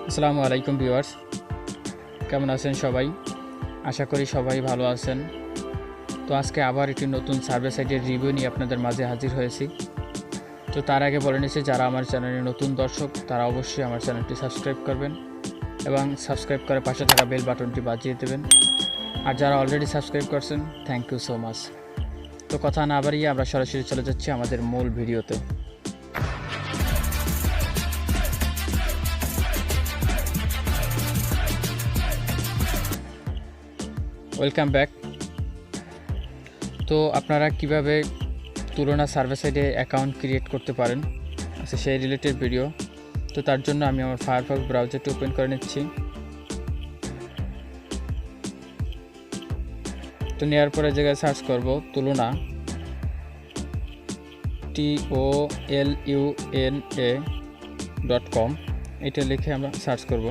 আসসালামু আলাইকুম ভিউয়ার্স, কেমন আছেন সবাই? আশা করি সবাই ভালো আছেন। তো আজকে আবার একটি নতুন সার্ভে সাইটের রিভিউ নিয়ে আপনাদের মাঝে হাজির হয়েছি। তো তার আগে বলে নিচ্ছি, যারা আমার চ্যানেলে নতুন দর্শক তারা অবশ্যই আমার চ্যানেলটি সাবস্ক্রাইব করবেন এবং সাবস্ক্রাইব করে পাশে থাকা বেল বাটনটি বাজিয়ে দেবেন। আর যারা অলরেডি সাবস্ক্রাইব করছেন, থ্যাংক ইউ সো মাচ। তো কথা না বাড়িয়ে আমরা সরাসরি চলে যাচ্ছি আমাদের মূল ভিডিওতে। Welcome back. তো আপনারা কিভাবে তুলনা সার্ভে সাইটে অ্যাকাউন্ট ক্রিয়েট করতে পারেন সেই রিলেটেড ভিডিও। তো তার জন্য আমি আমার ফায়ারফক্স ব্রাউজারটি ওপেন করে নিচ্ছি। তো নেওয়ার পরে জায়গায় সার্চ করব তুলনা, TOLUNA.com। এটা লিখে আমরা সার্চ করব।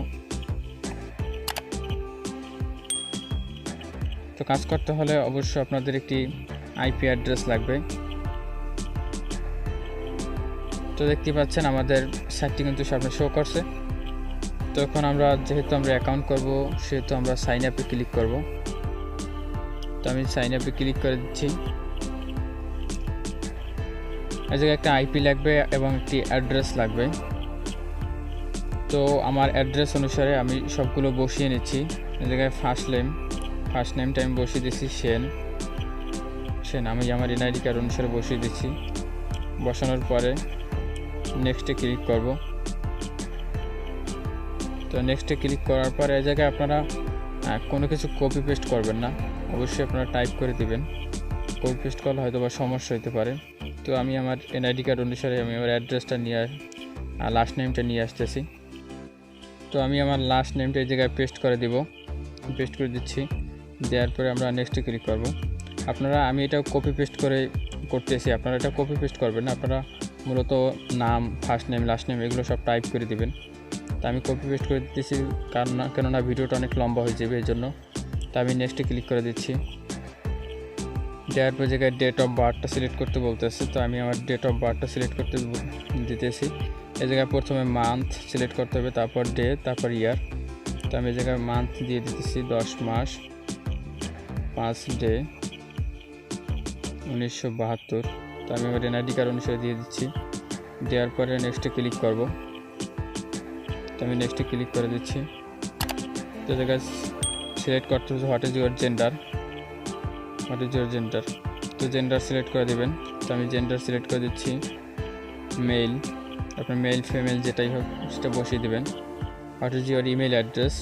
তো কাজ করতে হলে অবশ্যই আপনাদের একটি আইপি অ্যাড্রেস লাগবে। তো দেখতে পাচ্ছেন আমাদের সাইটটি কিন্তু সামনে শো করছে। তো এখন আমরা যেহেতু আমরা অ্যাকাউন্ট করব সেহেতু আমরা সাইন আপে ক্লিক করব। তো আমি সাইন আপে ক্লিক করে দিচ্ছি। এই জায়গায় একটা আইপি লাগবে এবং একটি অ্যাড্রেস লাগবে। তো আমার অ্যাড্রেস অনুসারে আমি সবগুলো বসিয়ে নিচ্ছি। এই জায়গায় ফার্স্ট নেমটা আমি বসিয়ে দিচ্ছি সেন। আমি আমার এনআইডি কার্ড অনুসারে বসিয়ে দিচ্ছি। বসানোর পরে নেক্সটে ক্লিক করব। তো নেক্সটে ক্লিক করার পরে এই জায়গায় আপনারা কোনো কিছু কপি পেস্ট করবেন না, অবশ্যই আপনারা টাইপ করে দিবেন। কপি পেস্ট করলে হয়তো বা সমস্যা হতে পারে। তো আমি আমার এনআইডি কার্ড অনুসারে আমি আমার অ্যাড্রেসটা নিয়ে লাস্ট নেমটা নিয়ে আসতেছি। তো আমি আমার লাস্ট নেমটা এই জায়গায় পেস্ট করে দিচ্ছি। দেওয়ার পরে আমরা নেক্সটে ক্লিক করব। আমি এটা কপি পেস্ট করতেছি, আপনারা এটা কপি পেস্ট করবেন না। আপনারা মূলত নাম, ফার্স্ট নেম, লাস্ট নেম এগুলো সব টাইপ করে দিবেন। তা আমি কপি পেস্ট করে দিতেছি কেননা ভিডিওটা অনেক লম্বা হয়ে যাবে এই জন্য। তা আমি নেক্সটে ক্লিক করে দিচ্ছি। দেওয়ার পর জায়গায় ডেট অফ বার্থটা সিলেক্ট করতে বলতেছে। তো আমি আমার ডেট অফ বার্থটা সিলেক্ট করতে দিতেছি। এই জায়গায় প্রথমে মান্থ সিলেক্ট করতে হবে, তারপর ডে, তারপর ইয়ার। তো আমি এই জায়গায় মান্থ দিয়ে দিতেছি 10 মাস 5 ডে 1972। তো আমি আমার এনআইডি কার্ড অনুসারে দিয়ে দিচ্ছি। দেওয়ার পরে নেক্সটে ক্লিক করব। তো আমি নেক্সটে ক্লিক করে দিচ্ছি। তো জায়গায় সিলেক্ট করতে হবে হোয়াট ইজ ইউর জেন্ডার। তো জেন্ডার সিলেক্ট করে দেবেন। তো আমি জেন্ডার সিলেক্ট করে দিচ্ছি মেল। আপনার মেল ফিমেল যেটাই হোক সেটা বসিয়ে দেবেন। What is your email address.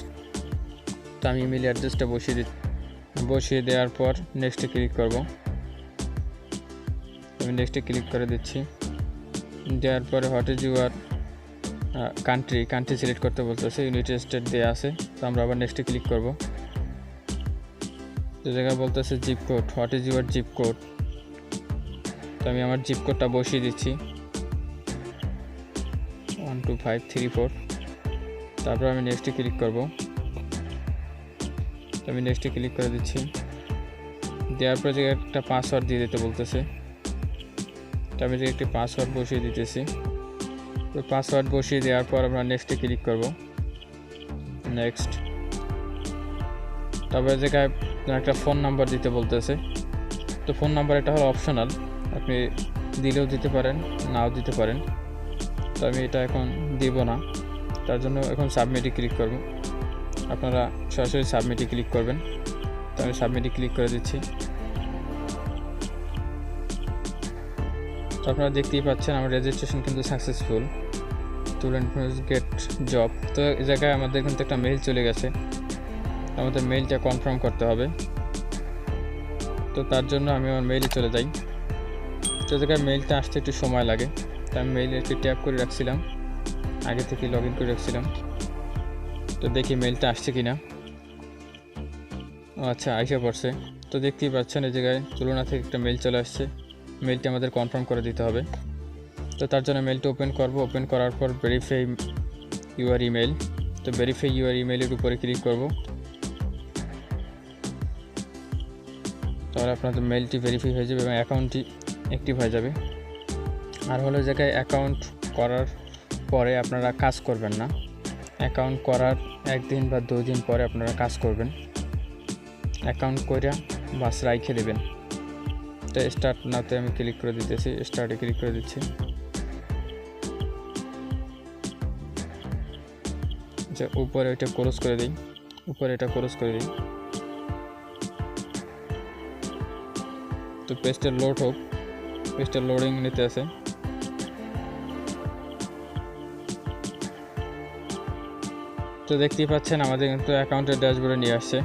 তো আমি ইমেল অ্যাড্রেসটা বসিয়ে দেওয়ার পর নেক্সটে ক্লিক করব। আমি নেক্সটে ক্লিক করে দিচ্ছি। দেওয়ার পরে what is your country select করতে বলতেছে, ইউনাইটেড স্টেট দেওয়া আছে। তো আমরা আবার নেক্সটে ক্লিক করব। তো জায়গায় বলতেছে zip code, what is your zip code. তো আমি আমার জিপ কোডটা বসিয়ে দিচ্ছি 12534। তারপর আমি নেক্সটে ক্লিক করব। তো আমি নেক্সটে ক্লিক করে দিচ্ছি। দেওয়ার পর জায়গায় একটা পাসওয়ার্ড দিয়ে দিতে বলতেছে। তো আমি একটি পাসওয়ার্ড বসিয়ে দিতেছি। তো পাসওয়ার্ড বসিয়ে দেওয়ার পর আমরা নেক্সটে ক্লিক করব। নেক্সট। তবে জায়গায় একটা ফোন নাম্বার দিতে বলতেছে। তো ফোন নাম্বার এটা হলো অপশনাল, আপনি দিলেও দিতে পারেন, নাও দিতে পারেন। তো আমি এটা এখন দিব না, তার জন্য এখন সাবমিটে ক্লিক করব। আপনারা সরাসরি সাবমিটে ক্লিক করবেন। তো আমি সাবমিটে ক্লিক করে দিচ্ছি। তো আপনারা দেখতেই পাচ্ছেন আমার রেজিস্ট্রেশন কিন্তু সাকসেসফুল, গেট জব। তো এই জায়গায় আমাদের কিন্তু একটা মেইল চলে গেছে, আমাদের মেইলটা কনফার্ম করতে হবে। তো তার জন্য আমি আমার মেইলে চলে যাই। তো জায়গায় মেইলটা আসতে একটু সময় লাগে। তো আমি মেইলে একটু ট্যাপ করে রাখছিলাম, আগে থেকে লগ ইন করে রাখছিলাম। তো দেখি মেইলটা আসছে কিনা। আচ্ছা, আইসা পড়ছে। তো দেখতেই পাচ্ছেন এই জায়গায় তুলনা থেকে একটা মেইল চলে আসছে। মেইলটা আমাদের কনফার্ম করে দিতে হবে। তো তার জন্য মেইলটা ওপেন করব। ওপেন করার পর ভেরিফাই ইউর ইমেল। তো ভেরিফাই ইউর ইমেলের উপরে ক্লিক করব। তাহলে আপনাদের মেইলটি ভেরিফাই হয়ে যাবে এবং অ্যাকাউন্টটি অ্যাক্টিভ হয়ে যাবে। আর হলো জায়গায় অ্যাকাউন্ট করার পরে আপনারা কাজ করবেন না, অ্যাকাউন্ট করার 1 দিন বা 2 দিন পরে আপনারা কাজ করবেন। অ্যাকাউন্ট কইরা বাস রাইখে দেবেন। তো স্টার্ট নাওতে আমি ক্লিক করে দিতেছি, স্টার্টে ক্লিক করে দিচ্ছি। যে উপরে এটা ক্লোজ করে দিই, উপরে এটা ক্লোজ করে দিই। তো পেজটা লোড হোক, পেজটা লোডিং নিতে আছে। তো দেখতেই পাচ্ছেন আমাদের কিন্তু অ্যাকাউন্টের ড্যাশবোর্ডে নিয়ে আসছে।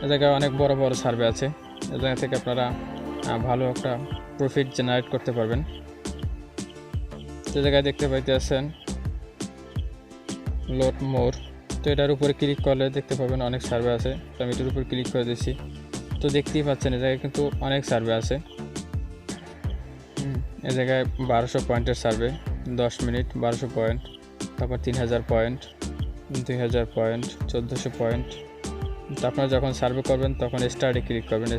এ জায়গায় অনেক বড় বড় সার্ভে আছে, এ জায়গা থেকে আপনারা ভালো একটা প্রফিট জেনারেট করতে পারবেন। যে জায়গায় দেখতে পাইতেছেন লোড মোর, তো এটার উপরে ক্লিক করলে দেখতে পাবেন অনেক সার্ভে আছে। তো আমি এটার উপর ক্লিক করে দিচ্ছি। তো দেখতেই পাচ্ছেন এ জায়গায় কিন্তু অনেক সার্ভে আছে। এ জায়গায় 1200 পয়েন্টের সার্ভে, 10 মিনিট 1200 পয়েন্ট, তারপর 3000 পয়েন্ট, 2000 পয়েন্ট, 1400 পয়েন্ট। তো আপনারা যখন সার্ভে করবেন তখন স্টার্টে ক্লিক করবেন,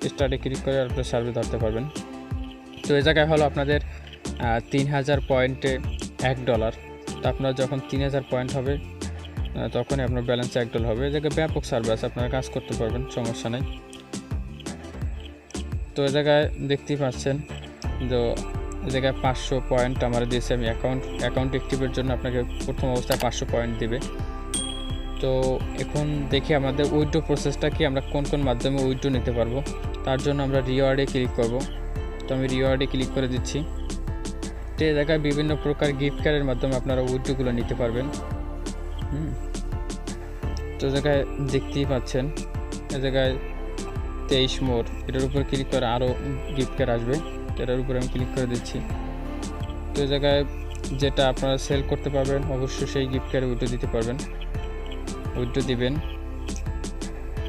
স্টার্টে ক্লিক করে আপনার সার্ভে ধরতে পারবেন। তো এই জায়গায় হলো আপনাদের 3000 পয়েন্টে $1। তো আপনার যখন 3000 পয়েন্ট হবে তখনই আপনার ব্যালেন্সে $1 হবে। এই জায়গায় ব্যাপক সার্ভে আছে, আপনারা কাজ করতে পারবেন, সমস্যা নেই। তো এই জায়গায় দেখতেই পাচ্ছেন তো এই জায়গায় 500 পয়েন্ট আমার দিয়েছে। আমি অ্যাকাউন্ট অ্যাক্টিভের জন্য আপনাকে প্রথম অবস্থায় 500 পয়েন্ট দিবে। তো এখন দেখি আমাদের উইথড্র প্রসেসটা কি, আমরা কোন কোন মাধ্যমে উইথড্র নিতে পারবো। তার জন্য আমরা রিওয়ার্ডে ক্লিক করব। তো আমি রিওয়ার্ডে ক্লিক করে দিচ্ছি। তো এই জায়গায় বিভিন্ন প্রকার গিফট কার্ডের মাধ্যমে আপনারা উইথড্রগুলো নিতে পারবেন। তো জায়গায় দেখতেই পাচ্ছেন এ জায়গায় 23 মোর, এটার উপর ক্লিক করে আরও গিফট কার্ড আসবে। এটার উপরে আমি ক্লিক করে দিচ্ছি। তো এই জায়গায় যেটা আপনারা সেল করতে পারবেন অবশ্যই সেই গিফট কার্ডে উইথড্র দিতে পারবেন, উইথড্র দিবেন।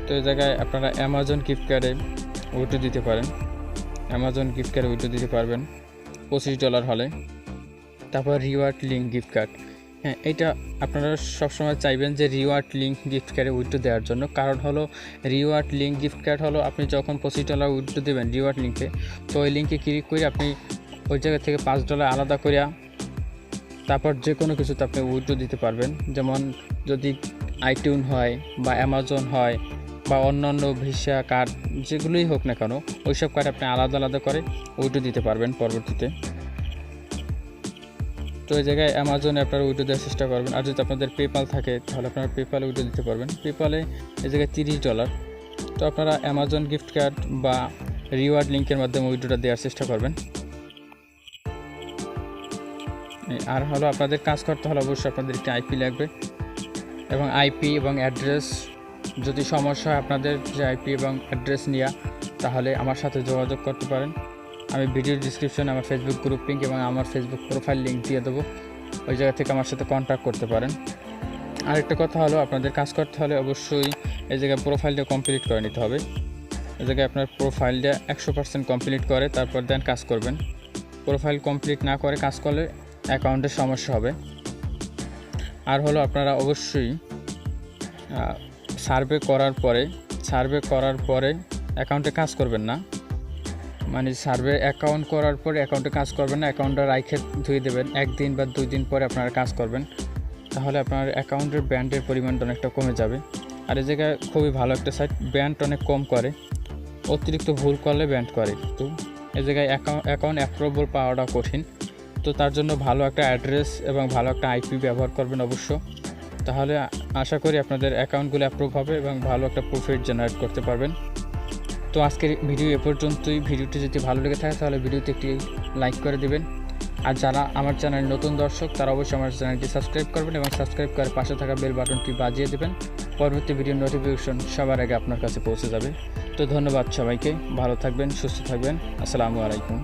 তো এই জায়গায় আপনারা অ্যামাজন গিফট কার্ডে উইথড্র দিতে পারেন, অ্যামাজন গিফট কার্ডে উইথড্র দিতে পারবেন $25 হলে। তারপর রিওয়ার্ড লিঙ্ক গিফট কার্ড, হ্যাঁ এটা আপনারা সবসময় চাইবেন যে রিওয়ার্ড লিঙ্ক গিফট কার্ডে উইথড্র দেওয়ার জন্য। কারণ হলো রিওয়ার্ড লিঙ্ক গিফট কার্ড হলো আপনি যখন $25 উইথড্র দেবেন রিওয়ার্ড লিঙ্কে, তো ওই লিঙ্কে ক্লিক করে আপনি ওই জায়গা থেকে $5 আলাদা করিয়া তারপর যে কোনো কিছুতে আপনি উইথড্র দিতে পারবেন। যেমন যদি আইটিউন হয় বা অ্যামাজন হয় বা অন্যান্য ভিসা কার্ড যেগুলোই হোক না কেন, ওইসব কার্ড আপনি আলাদা আলাদা করে উইথড্র দিতে পারবেন পরবর্তীতে। তো এই জায়গায় অ্যামাজনে আপনারা উইথড্র দেওয়ার চেষ্টা করবেন। আর যদি আপনাদের পেপাল থাকে তাহলে আপনারা পেপালে উইথড্র দিতে পারবেন। পেপালে এই জায়গায় $30। তো আপনারা অ্যামাজন গিফট কার্ড বা রিওয়ার্ড লিঙ্কের মাধ্যমে উইথড্রটা দেওয়ার চেষ্টা করবেন। আর হলো আপনাদের কাজ করতে হলে অবশ্যই আপনাদের একটি আইপি লাগবে, এবং আইপি এবং অ্যাড্রেস যদি সমস্যা হয় আপনাদের যে আইপি এবং অ্যাড্রেস নেওয়া, তাহলে আমার সাথে যোগাযোগ করতে পারেন। আমি ভিডিও ডিসক্রিপশনে আমার ফেসবুক গ্রুপ লিঙ্ক এবং আমার ফেসবুক প্রোফাইল লিঙ্ক দিয়ে দেবো, ওই জায়গা থেকে আমার সাথে কন্ট্যাক্ট করতে পারেন। আরেকটা কথা হলো আপনাদের কাজ করতে হলে অবশ্যই এই জায়গায় প্রোফাইলটা কমপ্লিট করে নিতে হবে। এই জায়গায় আপনার প্রোফাইলটা 100% কমপ্লিট করে তারপর দেন কাজ করবেন। প্রোফাইল কমপ্লিট না করে কাজ করলে অ্যাকাউন্টের সমস্যা হবে। আর হলো আপনারা অবশ্যই সার্ভে করার পরে অ্যাকাউন্টে কাজ করবেন না, মানে সার্ভে অ্যাকাউন্ট করার পরে অ্যাকাউন্টে কাজ করবেন না, অ্যাকাউন্টটা রাইখে ধুয়ে দেবেন। 1 দিন বা 2 দিন পরে আপনারা কাজ করবেন, তাহলে আপনার অ্যাকাউন্টের ব্যান্ডের পরিমাণটা অনেকটা কমে যাবে। আর এই জায়গায় খুবই ভালো একটা সাইট, ব্যান্ড অনেক কম করে, অতিরিক্ত ভুল করলে ব্যান্ড করে। তো এই জায়গায় অ্যাকাউন্ট অ্যাপ্রুভাল পাওয়াটা কঠিন। তো তার জন্য ভালো একটা অ্যাড্রেস এবং ভালো একটা আইপি ব্যবহার করবেন অবশ্য, তাহলে আশা করি আপনাদের অ্যাকাউন্টগুলো অ্যাপ্রুভ হবে এবং ভালো একটা প্রফিট জেনারেট করতে পারবেন। তো আজকের ভিডিও এ পর্যন্তই। ভিডিওটি যদি ভালো লেগে থাকে তাহলে ভিডিওতে একটি লাইক করে দেবেন। আর যারা আমার চ্যানেল নতুন দর্শক তারা অবশ্যই আমার চ্যানেলটি সাবস্ক্রাইব করবেন এবং সাবস্ক্রাইব করে পাশে থাকা বেল বাটনটি বাজিয়ে দেবেন। পরবর্তী ভিডিওর নোটিফিকেশন সবার আগে আপনার কাছে পৌঁছে যাবে। তো ধন্যবাদ সবাইকে, ভালো থাকবেন, সুস্থ থাকবেন, আসসালামু আলাইকুম।